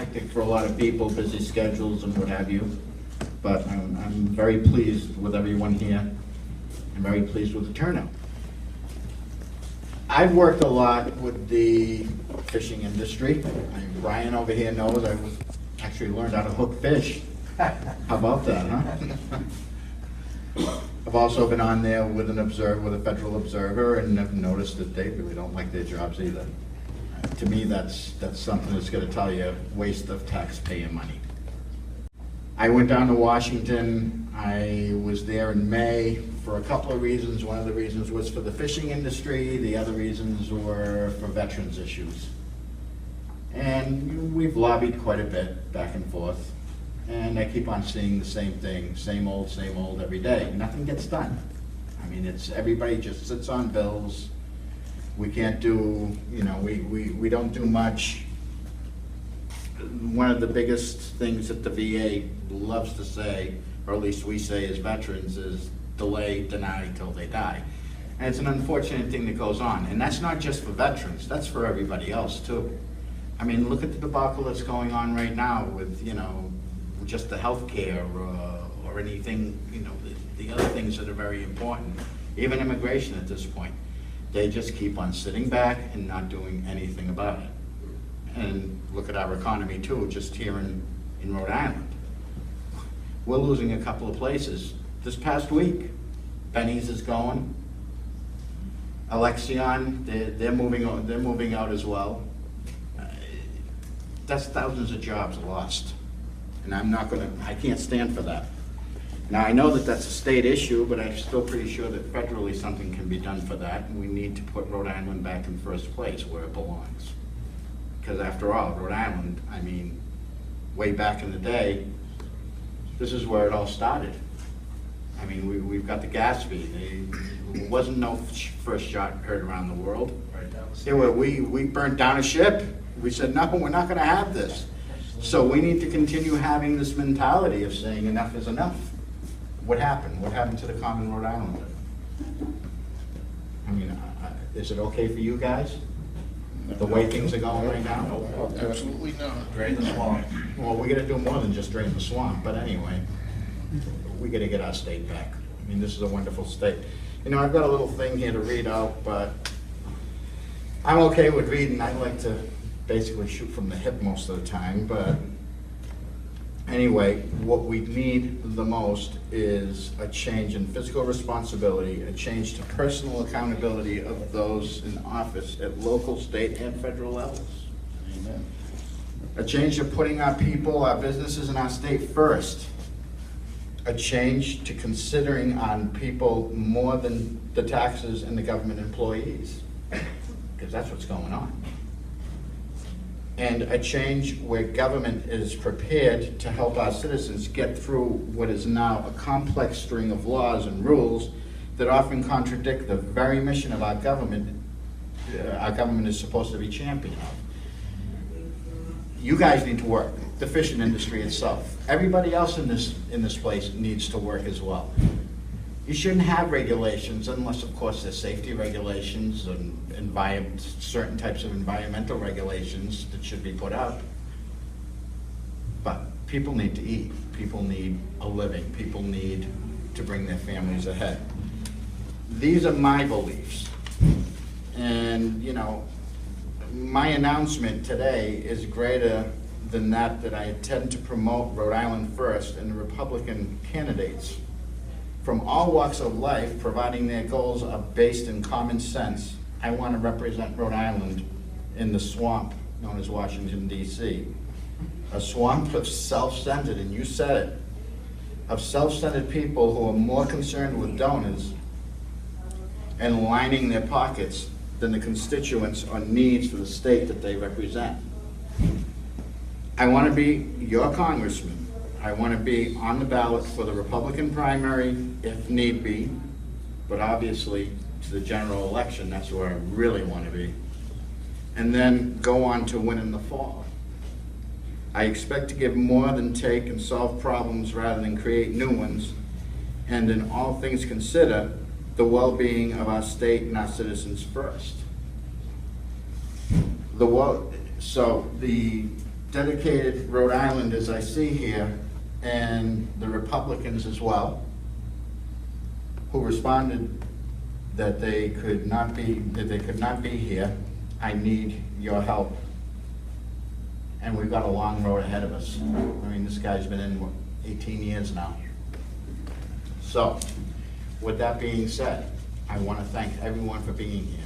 hectic for a lot of people, busy schedules and what have you. But I'm very pleased with everyone here. I'm very pleased with the turnout. I've worked a lot with the fishing industry. Brian over here knows I actually learned how to hook fish. How about that, huh? I've also been on there with a federal observer, and I've noticed that they really don't like their jobs either. To me, that's something that's going to tell you waste of taxpayer money. I went down to Washington. I was there in May for a couple of reasons. One of the reasons was for the fishing industry. The other reasons were for veterans issues. And we've lobbied quite a bit back and forth. And I keep on seeing the same thing, same old every day. Nothing gets done. I mean, everybody just sits on bills. We can't do, we don't do much. One of the biggest things that the VA loves to say, or at least we say as veterans, is delay, deny till they die. And it's an unfortunate thing that goes on. And that's not just for veterans, that's for everybody else too. I mean, look at the debacle that's going on right now with, just the health care or anything, the other things that are very important. Even immigration at this point. They just keep on sitting back and not doing anything about it. And look at our economy too, just here in Rhode Island. We're losing a couple of places. This past week, Benny's is going. Alexion, they're moving out as well. That's thousands of jobs lost. And I can't stand for that. Now, I know that that's a state issue, but I'm still pretty sure that federally something can be done for that, and we need to put Rhode Island back in first place where it belongs. Because after all, Rhode Island, I mean, way back in the day, this is where it all started. I mean, we've got the Gatsby. There wasn't no first shot heard around the world. We burnt down a ship. We said, no, we're not going to have this. So we need to continue having this mentality of saying enough is enough. What happened? What happened to the common Rhode Islander? I mean, is it okay for you guys? The way things are going right now? No, absolutely not. Drain the swamp. Well, we got to do more than just drain the swamp, but anyway, we got to get our state back. I mean, this is a wonderful state. I've got a little thing here to read out, but I'm okay with reading. I like to basically shoot from the hip most of the time, but anyway, what we need the most is a change in fiscal responsibility, a change to personal accountability of those in office at local, state, and federal levels. Amen. A change to putting our people, our businesses, and our state first. A change to considering on people more than the taxes and the government employees, because that's what's going on. And a change where government is prepared to help our citizens get through what is now a complex string of laws and rules that often contradict the very mission of our government is supposed to be champion of. You guys need to work, the fishing industry itself. Everybody else in this place needs to work as well. You shouldn't have regulations unless, of course, there's safety regulations and certain types of environmental regulations that should be put up. But people need to eat. People need a living. People need to bring their families ahead. These are my beliefs. And, my announcement today is greater than that I intend to promote Rhode Island first and the Republican candidates from all walks of life, providing their goals are based in common sense. I want to represent Rhode Island in the swamp known as Washington, D.C. A swamp of self-centered, and you said it, of self-centered people who are more concerned with donors and lining their pockets than the constituents or needs for the state that they represent. I want to be your congressman. I want to be on the ballot for the Republican primary if need be, but obviously to the general election, that's where I really want to be. And then go on to win in the fall. I expect to give more than take and solve problems rather than create new ones, and in all things consider, the well-being of our state and our citizens first. dedicated Rhode Islanders I see here, and the Republicans as well, who responded that they could not be here. I need your help. And we've got a long road ahead of us. I mean, this guy's been in, what, 18 years now. So, with that being said, I want to thank everyone for being here.